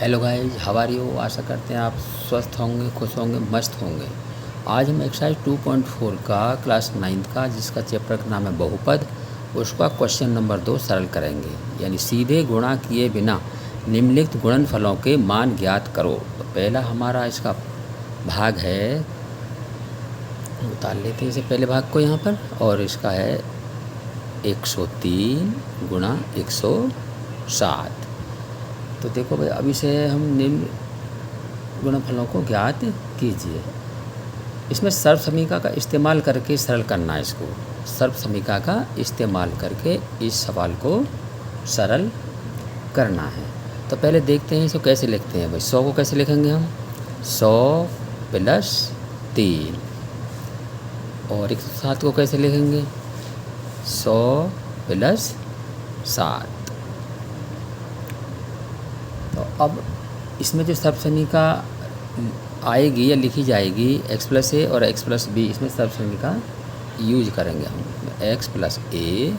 Hello guys, how are you. आशा करते हैं आप स्वस्थ होंगे, खुश होंगे, मस्त होंगे। आज हम एक्सरसाइज 2.4 का क्लास 9 का, जिसका चैप्टर का नाम है बहुपद, उसका क्वेश्चन नंबर 2 सरल करेंगे। यानी सीधे गुणा किए बिना निम्नलिखित गुणनफलों के मान ज्ञात करो। तो पहला हमारा इसका भाग है, उतार लेते हैं इसे पहले भाग को यहाँ पर, और इसका है 103 गुणा 107। तो देखो भाई, अभी से हम निम्न गुणनफलों को ज्ञात कीजिए। इसमें सर्व समीकरण का इस्तेमाल करके सरल करना है इसको। सर्व समीकरण का इस्तेमाल करके इस सवाल को सरल करना है। तो पहले देखते हैं इसको कैसे लिखते हैं भाई। 100 को कैसे लिखेंगे हम? 100 प्लस 3। और 107 को कैसे लिखेंगे? 100 प्लस 7। तो अब इसमें जो सर्व समीकरण आएगी या लिखी जाएगी x प्लस ए और x प्लस बी, इसमें सर्व समीकरण यूज करेंगे हम। x प्लस ए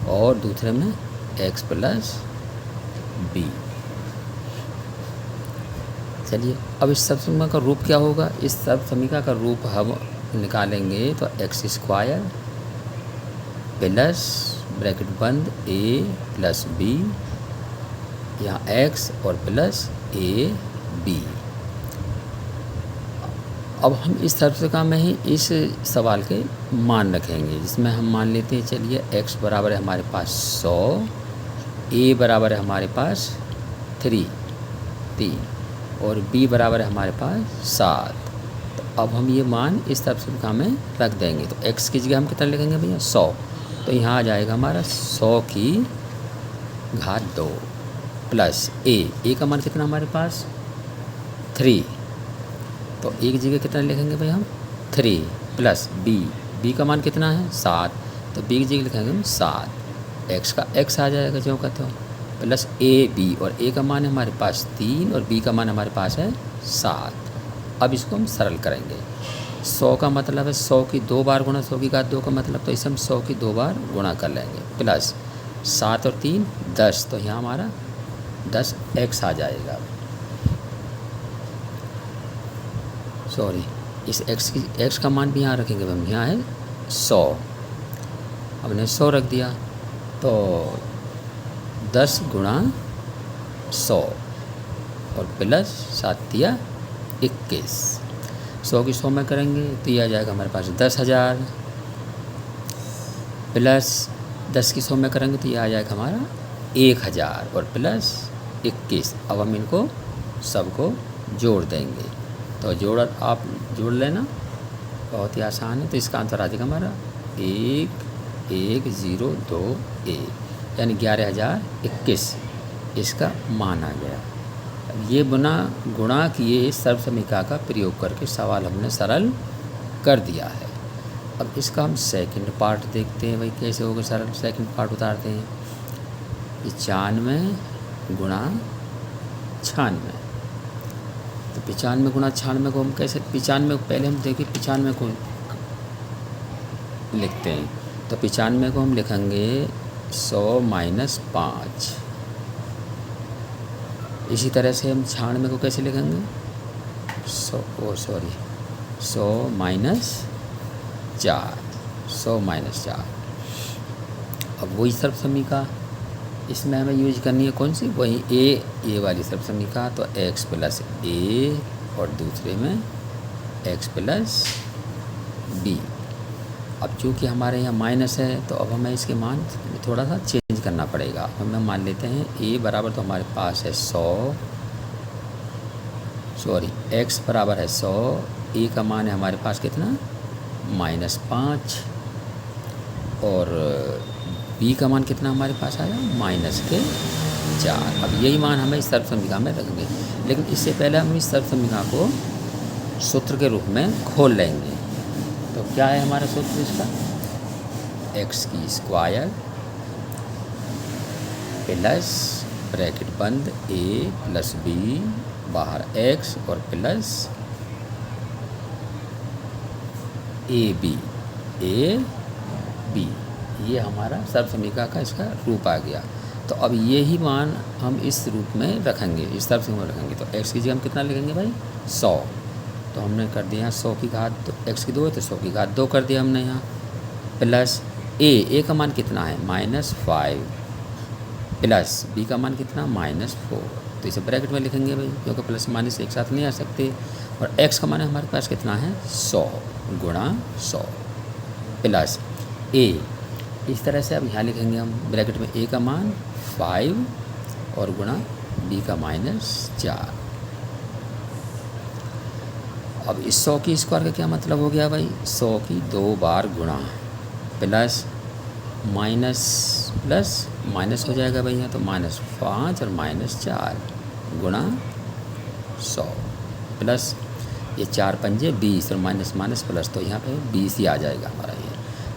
और दूसरे में x प्लस बी। चलिए, अब इस सर्व समीकरण का रूप क्या होगा? इस सर्व समीकरण का रूप हम निकालेंगे तो x स्क्वायर प्लस ब्रैकेट बंद a प्लस बी, यहाँ x और प्लस ए बी। अब हम इस सर्वसमीकरण में ही इस सवाल के मान रखेंगे, जिसमें हम मान लेते हैं, चलिए x बराबर है हमारे पास 100, a बराबर है हमारे पास 3 और b बराबर है हमारे पास 7। तो अब हम ये मान इस सर्वसमीकरण में रख देंगे। तो x की जगह हम कितना लिखेंगे भैया? 100। तो यहाँ आ जाएगा हमारा 100 की घात 2 प्लस ए का मान कितना हमारे पास? 3। तो ए की जगह कितना लिखेंगे भाई हम? 3 प्लस बी का मान कितना है? 7। तो बी की जगह लिखेंगे हम 7। एक्स का एक्स आ जाएगा जो कहते हो, प्लस ए बी, और ए का मान है हमारे पास 3 और बी का मान हमारे पास है 7। अब इसको हम सरल करेंगे। 100 का मतलब है 100 की 2 बार गुणा 100 की घात 2 का मतलब, तो इसे हम 100 की 2 बार गुणा कर लेंगे, प्लस 7 और 3 10। तो यहाँ हमारा 10x आ जाएगा। सॉरी, इस x का मान भी यहाँ रखेंगे हम। यहाँ है 100, हमने 100 रख दिया, तो 10 गुणा 100 और प्लस 7 दिया 21। 100 की 100 में करेंगे तो ये आ जाएगा हमारे पास 10,000, प्लस 10 की 100 में करेंगे तो ये आ जाएगा हमारा 1,000 और प्लस 21। अब हम इनको सबको जोड़ देंगे। तो आप जोड़ लेना, बहुत ही आसान है। तो इसका आंसर आ जाएगा हमारा 1102 ए, यानी 11,021 इसका मान आ गया। अब ये गुणा किए इस सर्व समीकरण का प्रयोग करके सवाल हमने सरल कर दिया है। अब इसका हम सेकंड पार्ट देखते हैं भाई, कैसे होगा सरल। सेकंड पार्ट उतारते हैं, 95 गुणा 96। तो 95 गुणा 96 को हम कैसे, 95 पहले हम देखिए 95 को लिखते हैं। तो 95 को हम लिखेंगे 100 माइनस 5। इसी तरह से हम 96 को कैसे लिखेंगे? 100 माइनस 4। 100 माइनस 4। अब वही सर्व समीकरण इसमें हमें यूज करनी है, कौन सी? वही ए वाली सर्व समीकरण। तो x प्लस ए और दूसरे में x प्लस बी। अब चूँकि हमारे यहाँ माइनस है, तो अब हमें इसके मान थोड़ा सा चेंज करना पड़ेगा। हमें मान लेते हैं a बराबर, तो हमारे पास है 100, सॉरी x बराबर है 100, a का मान है हमारे पास कितना? -5, और b का मान कितना हमारे पास आया? -4। अब यही मान हमें इस सर्व समीकरण में रखेंगे, लेकिन इससे पहले हम इस सर्व समीकरण को सूत्र के रूप में खोल लेंगे। तो क्या है हमारा सूत्र इसका? x की स्क्वायर प्लस ब्रैकेट बंद a प्लस b, बाहर x और प्लस ए बी, ये हमारा सर्व समीकरण का इसका रूप आ गया। तो अब ये ही मान हम इस रूप में रखेंगे, इस तरफ से हम रखेंगे। तो x की जगह हम कितना लिखेंगे भाई 100। तो हमने कर दिया 100 की घात, तो x की 2 है तो 100 की घात 2 कर दिया हमने यहाँ, प्लस a का मान कितना है -5, प्लस b का मान कितना -4। तो इसे ब्रैकेट में लिखेंगे भाई, क्योंकि प्लस माइनस एक साथ नहीं आ सकते। और x का मान हमारे पास कितना है 100 गुणा 100 प्लस a। इस तरह से अब यहाँ लिखेंगे हम ब्रैकेट में a का मान 5 और गुणा b का -4। अब इस 100 की स्क्वायर का क्या मतलब हो गया भाई 100 की 2 बार गुणा, प्लस माइनस प्लस माइनस हो जाएगा भाई यहाँ, तो -5 और -4 गुणा 100 प्लस ये 4 पंजे 20 और माइनस माइनस प्लस, तो यहाँ पे 20 ही आ जाएगा हमारा ये।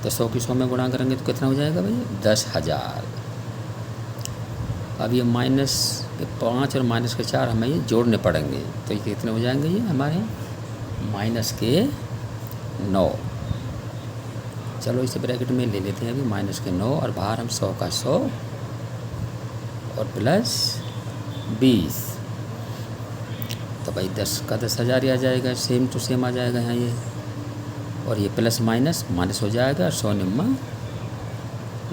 तो 100 की 100 में गुणा करेंगे तो कितना हो जाएगा भाई 10,000। अब ये माइनस के 5 और माइनस के 4 हमें ये जोड़ने पड़ेंगे, तो ये कितने हो जाएंगे ये हमारे -9। चलो इसे ब्रैकेट में ले लेते हैं अभी -9 और बाहर हम 100 का 100 और प्लस 20। तो भाई 10 का 10,000 ही आ जाएगा, सेम टू सेम आ जाएगा यहाँ ये। और ये प्लस माइनस माइनस हो जाएगा, 100 निम्मा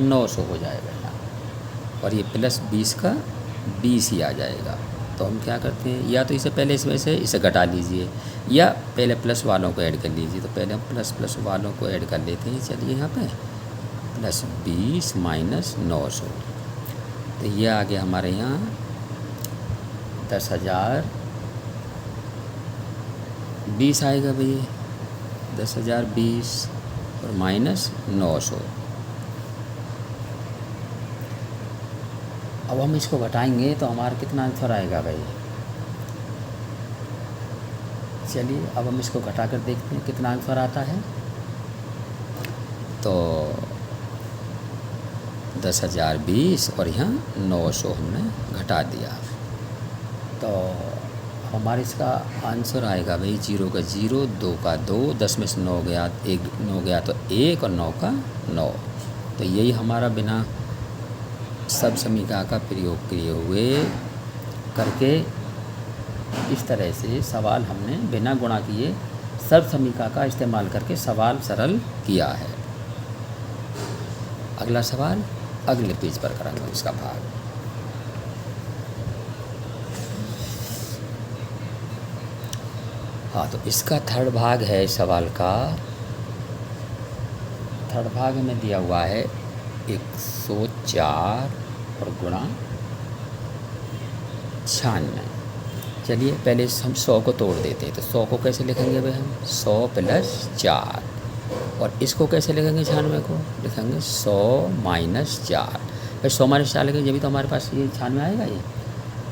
900 हो जाएगा यहाँ। और ये प्लस 20 का 20 ही आ जाएगा। तो हम क्या करते हैं, या तो इसे पहले इसमें से इसे घटा लीजिए, या पहले प्लस वालों को ऐड कर लीजिए। तो पहले हम प्लस वालों को ऐड कर लेते हैं। चलिए यहाँ पे प्लस 20 माइनस 900, तो ये आ गया हमारे यहाँ 10,020 आएगा भैया, 10,020 और माइनस 900। अब हम इसको घटाएंगे तो हमारा कितना आंसर आएगा भाई। चलिए अब हम इसको घटा कर देखते हैं कितना आंसर आता है। तो 10,020 और यहाँ 900 हमने घटा दिया, तो हमारे इसका आंसर आएगा भाई 0 का 0, 2 का 2, 10 में से 9 गया, 9 गया तो 1 और 9 का 9। तो यही हमारा बिना सब समीकरण का प्रयोग किए हुए करके इस तरह से सवाल हमने बिना गुणा किए सब समीकरण का इस्तेमाल करके सवाल सरल किया है। अगला सवाल अगले पेज पर करेंगे इसका भाग। हाँ, तो इसका थर्ड भाग है सवाल का। थर्ड भाग में दिया हुआ है 104 और गुणा 96। चलिए पहले हम 100 को तोड़ देते हैं। तो 100 को कैसे लिखेंगे भाई हम 100 प्लस 4, और इसको कैसे लिखेंगे 96 को लिखेंगे 100 माइनस 4। भाई 100 माइनस 4 लिखेंगे जब तो हमारे पास ये 96 आएगा ये।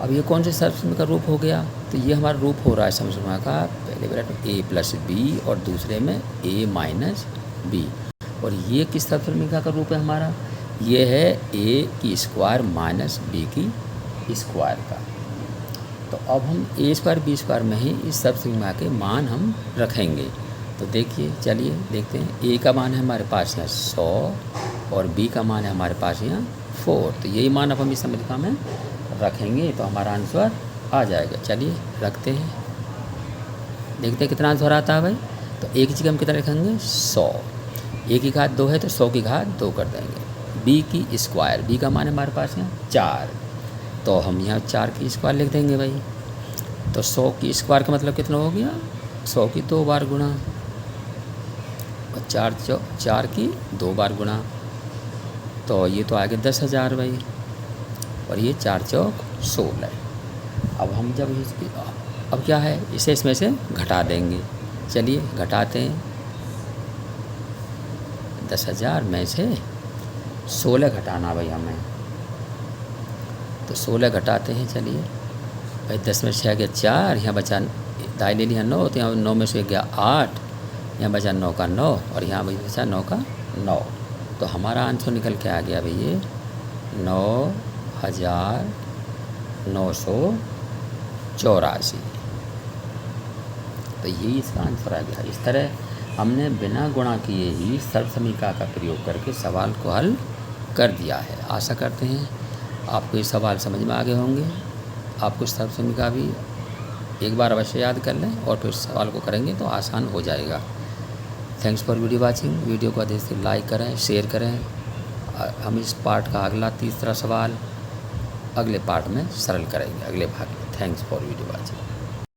अब ये कौन से सर्वसम्य का रूप हो गया, तो ये हमारा रूप हो रहा है सर्वसम्य का, पहले ब्रैकेट में a प्लस बी और दूसरे में a माइनस बी। और ये किस सर्वसम्य का रूप है हमारा, ये है a की स्क्वायर माइनस b की स्क्वायर का। तो अब हम a स्क्वायर b स्क्वायर में ही इस सर्वसम्य के मान हम रखेंगे। तो देखिए चलिए देखते हैं, a का मान है हमारे पास यहाँ 100 और b का मान है हमारे पास यहाँ 4। तो यही मान अब हम इस समीकरण में रखेंगे तो हमारा आंसर आ जाएगा। चलिए रखते हैं, देखते हैं कितना आंसर आता है भाई। तो a की जगह हम कितना रखेंगे 100, a की घात 2 है तो 100 की घात 2 कर देंगे। b की स्क्वायर, b का मान है हमारे पास यहाँ 4, तो हम यहाँ 4 की स्क्वायर लिख देंगे भाई। तो 100 की स्क्वायर का मतलब कितना हो गया 100 की 2 बार गुणा, और 4 की 2 बार गुणा, तो ये तो आ गया 10,000 भाई। और ये 4 चौक 16। अब हम जब अब क्या है इसे इसमें से घटा देंगे। चलिए घटाते हैं, 10,000 में से 16 घटाना भाई हमें। तो 16 घटाते हैं। चलिए भाई 10 में 6 गया 4, यहाँ बचा दाई ले लिया 9, तो यहाँ 9 में से गया 8, यहाँ बचा 9 का 9 और यहाँ भाई बचा 9 का 9। तो हमारा आंसर निकल के आ गया भाई ये 9,984। तो यही इसका आंसर आ गया। इस तरह हमने बिना गुणा किए ही सर्वसम्य का प्रयोग करके सवाल को हल कर दिया है। आशा करते हैं आपको ये सवाल समझ में आ गए होंगे। आपको इस तरफ से का भी एक बार अवश्य याद कर लें और फिर सवाल को करेंगे तो आसान हो जाएगा। Thanks for video watching. Video को अधिक से लाइक करें, शेयर करें। हम इस पार्ट का अगला तीसरा सवाल अगले पार्ट में सरल करेंगे, अगले भाग में। Thanks for video watching.